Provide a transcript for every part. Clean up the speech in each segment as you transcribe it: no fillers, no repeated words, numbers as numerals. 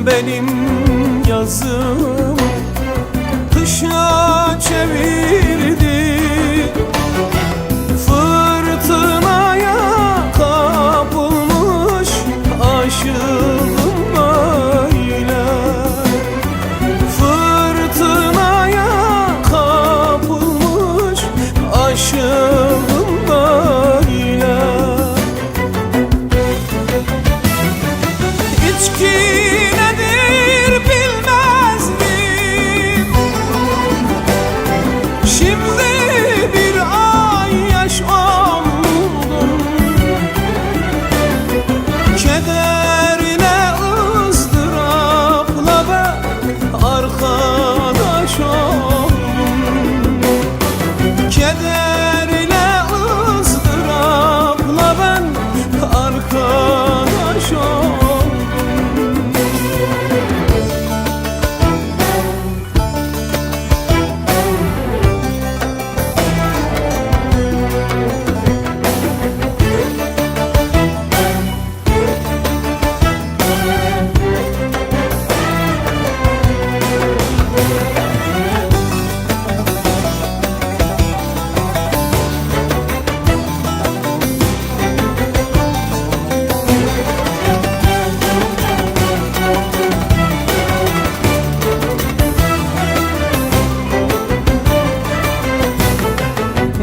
benim yazım kışa çevirdi. Fırtınaya kapılmış aşığım böyle. Fırtınaya kapılmış aşığım böyle. İçki nedir bilmezdim, şimdi bir ayyaş oldum. Kederine ızdırapla ben arkadaş oldum. Kederine ızdırapla ben arkadaş oldum.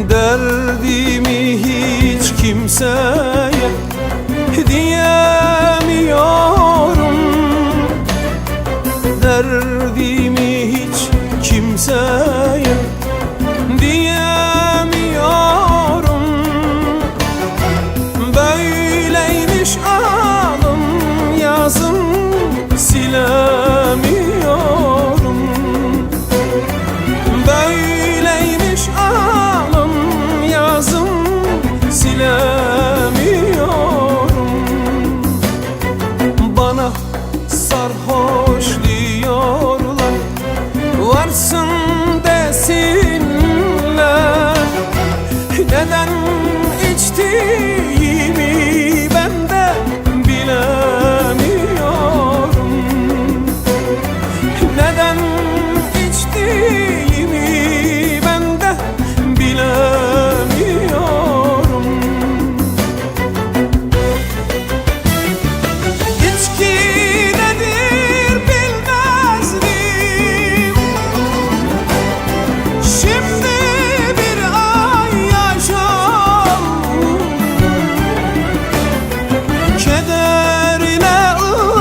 Derdimi hiç kimseye diyemiyorum. Derdimi hiç kimseye diyemiyorum. Böyleymiş alım yazım silemiyorum. Böyleymiş alım yazım silemiyorum. Bana sarhoş diyorlar, varsın desinler. Neden içtiğimi ben de bilemiyorum. Neden içtiğimi ben de bilemiyorum. İçki nedir bilmezdim, şimdi bir ayyaş oldum. Kederine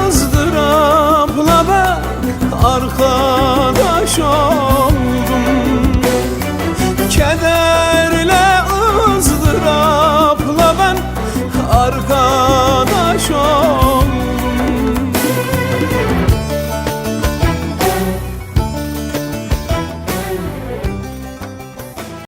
ızdırapla ben arkadaş oldum. Kederle ızdırapla ben arkadaş oldum.